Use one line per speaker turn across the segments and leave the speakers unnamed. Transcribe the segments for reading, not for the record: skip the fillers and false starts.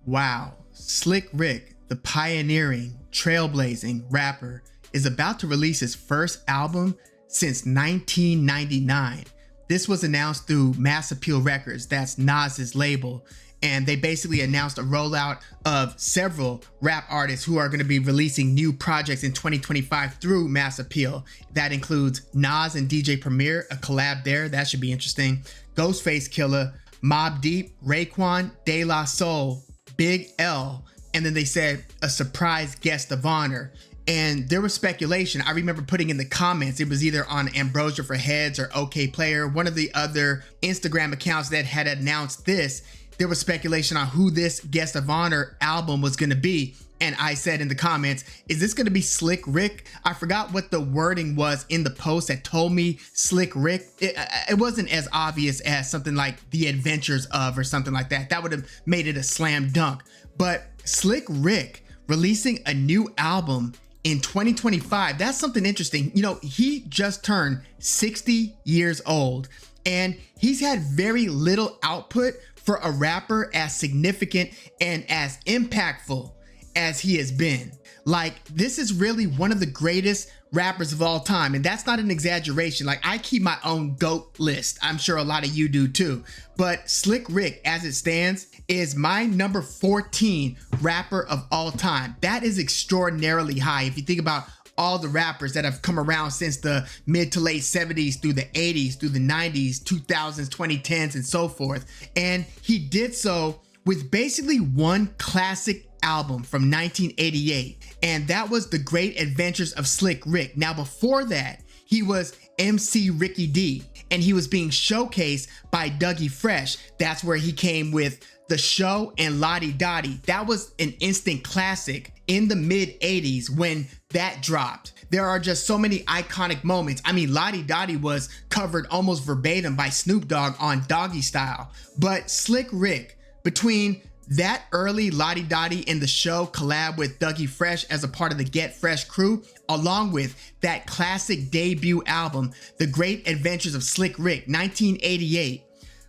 Wow, Slick Rick, the pioneering, trailblazing rapper, is about to release his first album since 1999. This was announced through Mass Appeal Records, that's Nas's label, and they basically announced a rollout of several rap artists who are going to be releasing new projects in 2025 through Mass Appeal. That includes Nas and DJ Premier, a collab there, that should be interesting, Ghostface Killah, Mobb Deep, Raekwon, De La Soul, Big L, and then they said a surprise guest of honor. And there was speculation. I remember putting in the comments, it was either on Ambrosia for Heads or OK Player, one of the other Instagram accounts that had announced this. There was speculation on who this guest of honor album was going to be. And I said in the comments, is this going to be Slick Rick? I forgot what the wording was in the post that told me Slick Rick. It wasn't as obvious as something like The Adventures of or something like that. That would have made it a slam dunk. But Slick Rick releasing a new album in 2025, that's something interesting. You know, he just turned 60 years old and he's had very little output for a rapper as significant and as impactful as he has been. Like, this is really one of the greatest rappers of all time, and that's not an exaggeration. Like, I keep my own GOAT list. I'm sure a lot of you do too. But Slick Rick, as it stands, is my number 14 rapper of all time. That is extraordinarily high if you think about all the rappers that have come around since the mid to late 70s through the 80s, through the 90s, 2000s, 2010s, and so forth. And he did so with basically one classic album from 1988, and that was The Great Adventures of Slick Rick. Now before that, he was MC Ricky D, and he was being showcased by Dougie Fresh. That's where he came with The Show and Lottie Dottie. That was an instant classic in the mid 80s when that dropped. There are just so many iconic moments. I mean, Lottie Dottie was covered almost verbatim by Snoop Dogg on Doggy Style, but Slick Rick, between that early Lottie Dottie and The Show collab with Dougie Fresh as a part of the Get Fresh crew, along with that classic debut album, The Great Adventures of Slick Rick, 1988.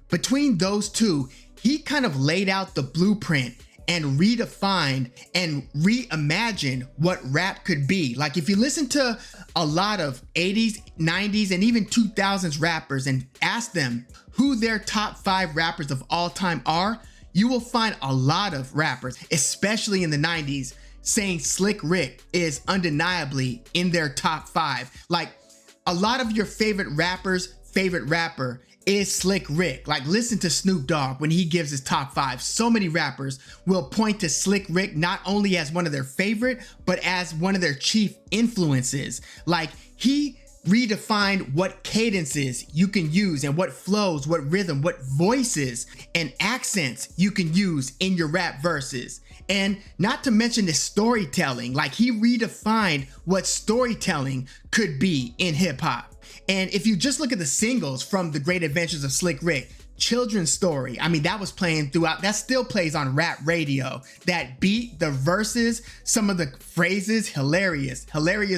Between those two, he kind of laid out the blueprint and redefined and reimagined what rap could be. Like, if you listen to a lot of 80s, 90s, and even 2000s rappers and ask them who their top 5 rappers of all time are, you will find a lot of rappers, especially in the 90s, saying Slick Rick is undeniably in their top 5. Like, a lot of your favorite rappers' favorite rapper is Slick Rick. Like, listen to Snoop Dogg when he gives his top 5. So many rappers will point to Slick Rick not only as one of their favorite, but as one of their chief influences. Like, he redefined what cadences you can use and what flows, what rhythm, what voices and accents you can use in your rap verses. And not to mention the storytelling, like, he redefined what storytelling could be in hip hop. And if you just look at the singles from The Great Adventures of Slick Rick, Children's Story, I mean, that was playing throughout, that still plays on rap radio. That beat, the verses, some of the phrases, hilarious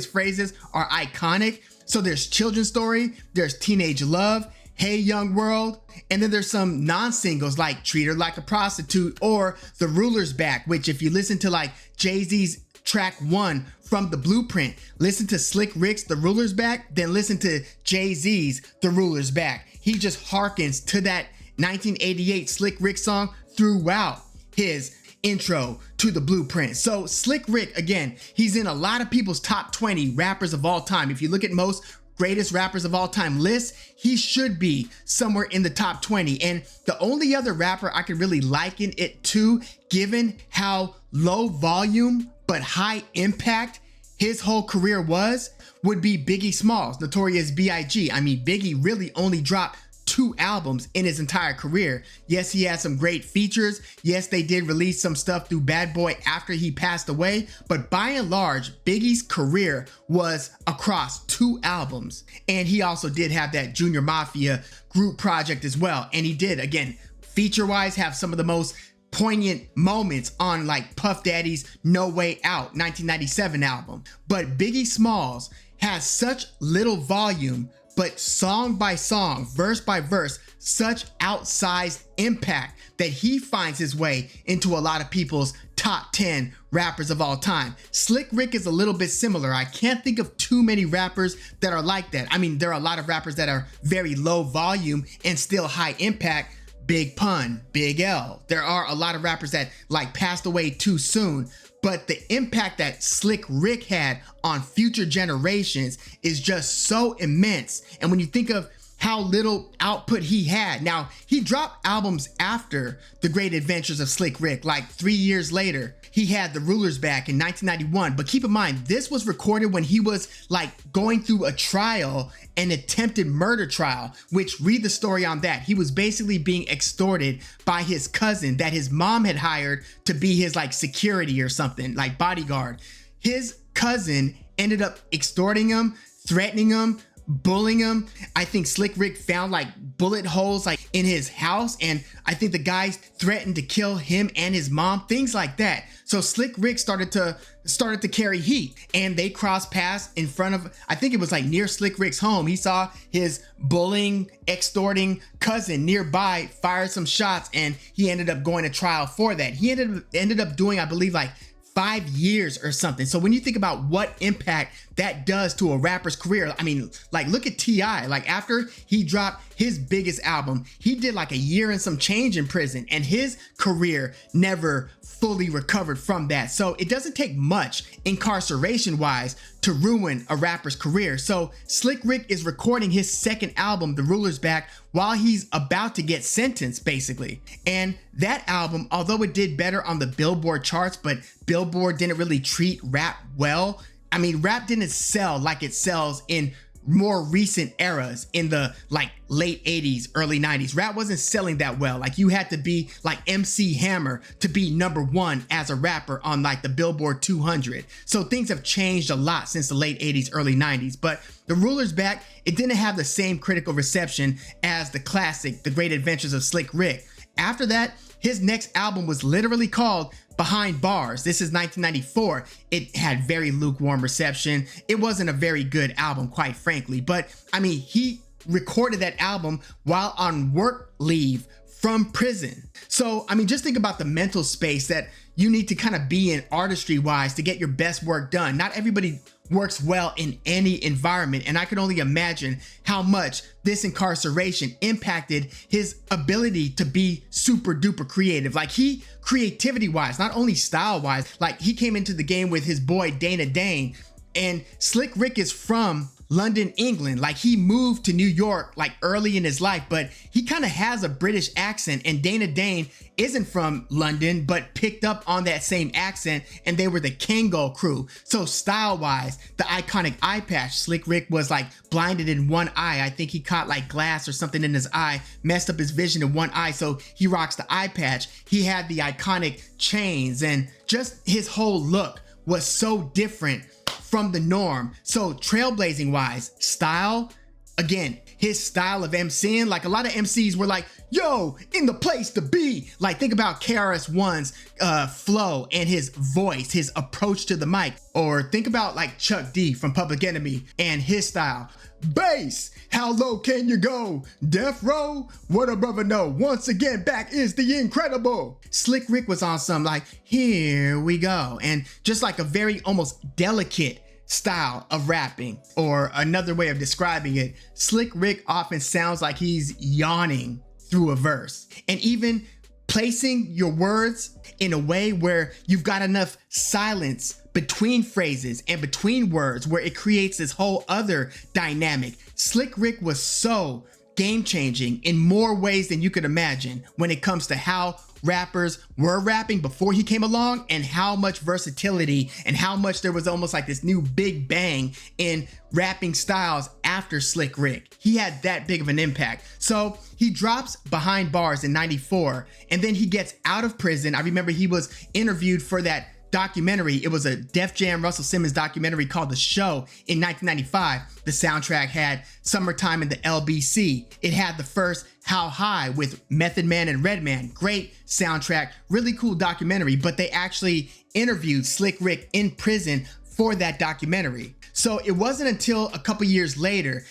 phrases are iconic. So there's Children's Story, there's Teenage Love, Hey Young World, and then there's some non-singles like Treat Her Like a Prostitute or The Ruler's Back, which if you listen to like Jay-Z's track 1 from The Blueprint, listen to Slick Rick's The Ruler's Back, then listen to Jay-Z's The Ruler's Back. He just harkens to that 1988 Slick Rick song throughout his intro to The Blueprint. So Slick Rick, again, he's in a lot of people's top 20 rappers of all time. If you look at most greatest rappers of all time lists, he should be somewhere in the top 20. And the only other rapper I could really liken it to, given how low volume but high impact his whole career was, would be Biggie Smalls, Notorious B.I.G. I mean, Biggie really only dropped 2 albums in his entire career. Yes, he had some great features. Yes, they did release some stuff through Bad Boy after he passed away. But by and large, Biggie's career was across 2 albums. And he also did have that Junior Mafia group project as well. And he did, again, feature-wise, have some of the most poignant moments on like Puff Daddy's No Way Out 1997 album. But Biggie Smalls has such little volume but song by song, verse by verse, such outsized impact that he finds his way into a lot of people's top 10 rappers of all time. Slick Rick is a little bit similar. I can't think of too many rappers that are like that. I mean, there are a lot of rappers that are very low volume and still high impact. Big Pun, Big L. There are a lot of rappers that like passed away too soon, but the impact that Slick Rick had on future generations is just so immense. And when you think of how little output he had. Now, he dropped albums after The Great Adventures of Slick Rick, like 3 years later. He had The Rulers Back in 1991, but keep in mind, this was recorded when he was like going through a trial, an attempted murder trial, which read the story on that. He was basically being extorted by his cousin that his mom had hired to be his like security or something, like bodyguard. His cousin ended up extorting him, threatening him, bullying him. I think Slick Rick found like bullet holes like in his house, and I think the guys threatened to kill him and his mom, things like that. So Slick Rick started to carry heat, and they crossed paths in front of, I think it was like near Slick Rick's home. He saw his bullying, extorting cousin nearby, fired some shots, and he ended up going to trial for that. He ended up doing, I believe, like 5 years or something. So when you think about what impact that does to a rapper's career, I mean, like look at T.I. Like after he dropped his biggest album, he did like a year and some change in prison, and his career never fully recovered from that. So it doesn't take much incarceration wise to ruin a rapper's career. So Slick Rick is recording his second album, The Ruler's Back, while he's about to get sentenced, basically. And that album, although it did better on the Billboard charts, but Billboard didn't really treat rap well. I mean, rap didn't sell like it sells in more recent eras in the like late 80s, early 90s. Rap wasn't selling that well. Like you had to be like MC Hammer to be #1 as a rapper on like the Billboard 200. So things have changed a lot since the late 80s, early 90s. But The Ruler's Back, it didn't have the same critical reception as the classic, The Great Adventures of Slick Rick. After that, his next album was literally called Behind Bars. This is 1994. It had very lukewarm reception. It wasn't a very good album, quite frankly. But I mean, he recorded that album while on work leave from prison. So, I mean, just think about the mental space that you need to kind of be in artistry wise to get your best work done. Not everybody works well in any environment, and I can only imagine how much this incarceration impacted his ability to be super duper creative. Like he, creativity wise, not only style wise, like he came into the game with his boy Dana Dane, and Slick Rick is from London, England. Like he moved to New York like early in his life, but he kind of has a British accent, and Dana Dane isn't from London, but picked up on that same accent, and they were the Kango crew. So style wise, the iconic eye patch, Slick Rick was like blinded in one eye. I think he caught like glass or something in his eye, messed up his vision in one eye. So he rocks the eye patch. He had the iconic chains, and just his whole look was so different from the norm. So trailblazing wise, style, again, his style of MCing, like a lot of MCs were like, yo, in the place to be. Like think about KRS-One's flow and his voice, his approach to the mic. Or think about like Chuck D from Public Enemy and his style. Bass, how low can you go? Death Row, what a brother know. Once again, back is the incredible. Slick Rick was on some like, here we go. And just like a very almost delicate style of rapping, or another way of describing it, Slick Rick often sounds like he's yawning through a verse. And even placing your words in a way where you've got enough silence between phrases and between words where it creates this whole other dynamic. Slick Rick was so game-changing in more ways than you could imagine when it comes to how rappers were rapping before he came along, and how much versatility and how much there was almost like this new big bang in rapping styles after Slick Rick. He had that big of an impact. So he drops Behind Bars in 94, and then he gets out of prison. I remember he was interviewed for that documentary. It was a Def Jam Russell Simmons documentary called The Show in 1995. The soundtrack had Summertime in the LBC. It had the first How High with Method Man and Redman. Great soundtrack, really cool documentary, but they actually interviewed Slick Rick in prison for that documentary. So it wasn't until a couple years later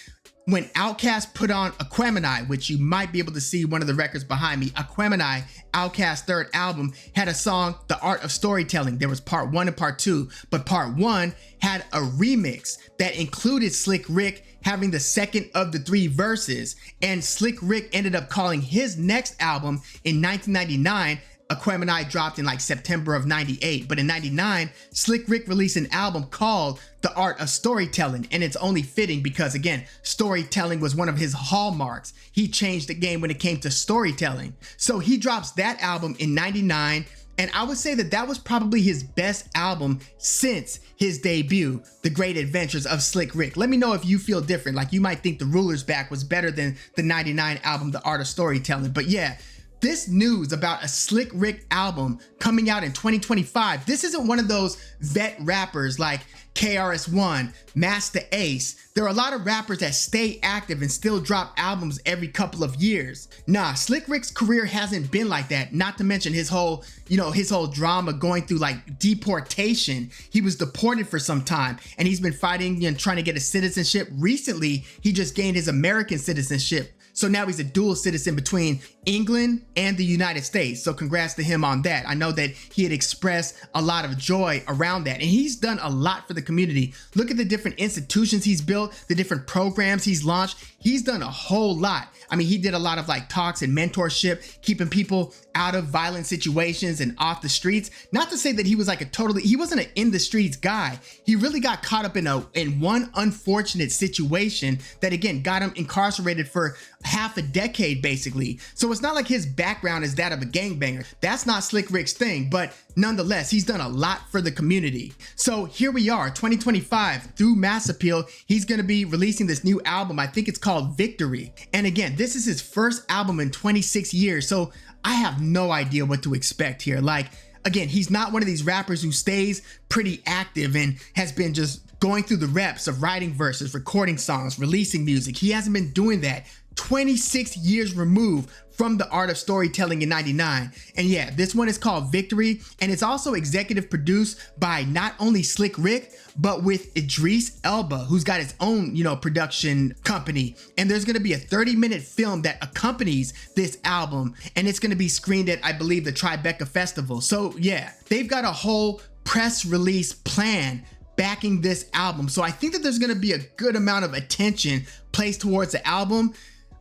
when Outkast put on Aquemini, which you might be able to see one of the records behind me, Aquemini, Outkast's third album, had a song, The Art of Storytelling. There was part 1 and part 2, but part 1 had a remix that included Slick Rick having the second of the 3 verses, and Slick Rick ended up calling his next album in 1999. Aquemini dropped in like September of 98, but in 99, Slick Rick released an album called The Art of Storytelling, and it's only fitting because, again, storytelling was one of his hallmarks. He changed the game when it came to storytelling. So he drops that album in 99, and I would say that that was probably his best album since his debut, The Great Adventures of Slick Rick. Let me know if you feel different. Like, you might think The Ruler's Back was better than the 99 album, The Art of Storytelling, but yeah, this news about a Slick Rick album coming out in 2025, this isn't one of those vet rappers like KRS-One, Master Ace. There are a lot of rappers that stay active and still drop albums every couple of years. Nah, Slick Rick's career hasn't been like that, not to mention his whole drama going through like deportation. He was deported for some time and he's been fighting and trying to get a citizenship. Recently, he just gained his American citizenship. So now he's a dual citizen between England and the United States. So congrats to him on that. I know that he had expressed a lot of joy around that, and he's done a lot for the community. Look at the different institutions he's built, the different programs he's launched. He's done a whole lot. I mean, he did a lot of like talks and mentorship, keeping people out of violent situations and off the streets. Not to say that he was like he wasn't an in the streets guy. He really got caught up in one unfortunate situation that, again, got him incarcerated for half a decade basically. So it's not like his background is that of a gangbanger. That's not Slick Rick's thing, but nonetheless, he's done a lot for the community. So here we are, 2025, through Mass Appeal, he's gonna be releasing this new album. I think it's called Victory. And again, this is his first album in 26 years. So I have no idea what to expect here. Like, again, he's not one of these rappers who stays pretty active and has been just going through the reps of writing verses, recording songs, releasing music. He hasn't been doing that. 26 years removed from The Art of Storytelling in 99. And yeah, this one is called Victory, and it's also executive produced by not only Slick Rick, but with Idris Elba, who's got his own, production company. And there's gonna be a 30-minute film that accompanies this album, and it's gonna be screened at, I believe, the Tribeca Festival. So yeah, they've got a whole press release plan backing this album. So I think that there's gonna be a good amount of attention placed towards the album.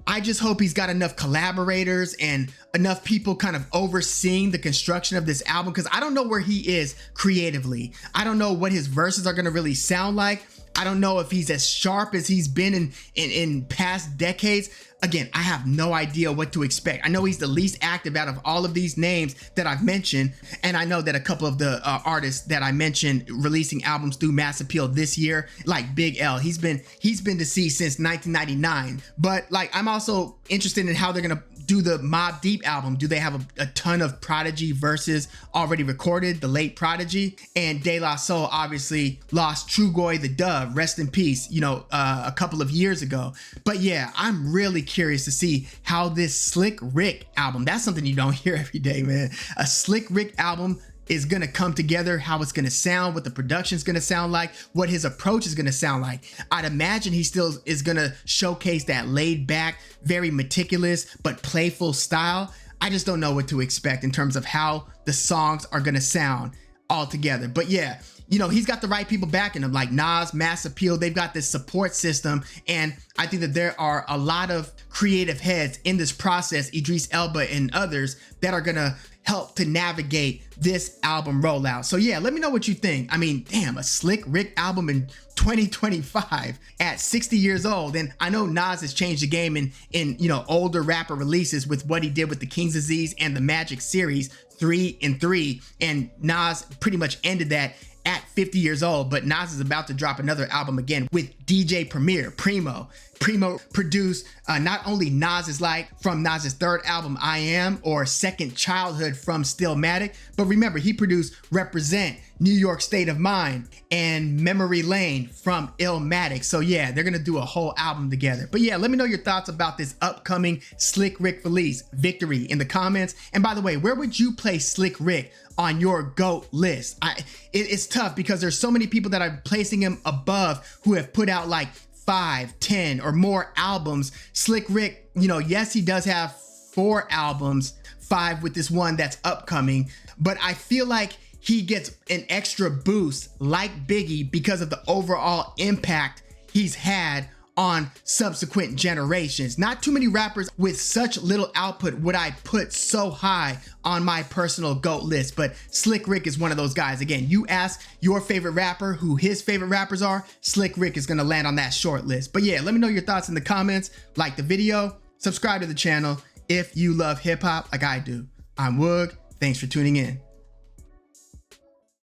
I just hope he's got enough collaborators and enough people kind of overseeing the construction of this album, because I don't know where he is creatively. I don't know what his verses are gonna really sound like. I don't know if he's as sharp as he's been in past decades. Again, I have no idea what to expect. I know he's the least active out of all of these names that I've mentioned, and I know that a couple of the artists that I mentioned releasing albums through Mass Appeal this year, like Big L, he's been deceased since 1999. But like, I'm also interested in how they're gonna do the Mobb Deep album. Do they have a ton of Prodigy verses already recorded? The late Prodigy and De La Soul obviously lost Trugoy the Dove, rest in peace, a couple of years ago. But yeah, I'm really curious to see how this Slick Rick album, that's something you don't hear every day, man. A Slick Rick album is gonna come together, how it's gonna sound, what the production's gonna sound like, what his approach is gonna sound like. I'd imagine he still is gonna showcase that laid back, very meticulous, but playful style. I just don't know what to expect in terms of how the songs are gonna sound all together. But yeah, he's got the right people backing him, like Nas, Mass Appeal. They've got this support system, and I think that there are a lot of creative heads in this process, Idris Elba and others, that are gonna help to navigate this album rollout. So yeah, let me know what you think. I mean, damn, a Slick Rick album in 2025 at 60 years old. And I know Nas has changed the game in older rapper releases with what he did with the King's Disease and the Magic series 3 and 3, and Nas pretty much ended that at 50 years old. But Nas is about to drop another album again with DJ Premier, Primo. Primo produced not only Nas's Like from Nas's third album, I Am, or Second Childhood from Stillmatic, but remember, he produced Represent, New York State of Mind, and Memory Lane from Illmatic. So yeah, they're gonna do a whole album together. But yeah, let me know your thoughts about this upcoming Slick Rick release, Victory, in the comments. And by the way, where would you place Slick Rick on your GOAT list? It's tough because there's so many people that are placing him above who have put out like 5, 10, or more albums. Slick Rick, you know, yes, he does have 4 albums, 5 with this one that's upcoming, but I feel like he gets an extra boost like Biggie because of the overall impact he's had on subsequent generations. Not too many rappers with such little output would I put so high on my personal GOAT list, but Slick Rick is one of those guys. Again, you ask your favorite rapper who his favorite rappers are, Slick Rick is gonna land on that short list. But yeah, let me know your thoughts in the comments, like the video, subscribe to the channel if you love hip hop like I do. I'm Woog, thanks for tuning in.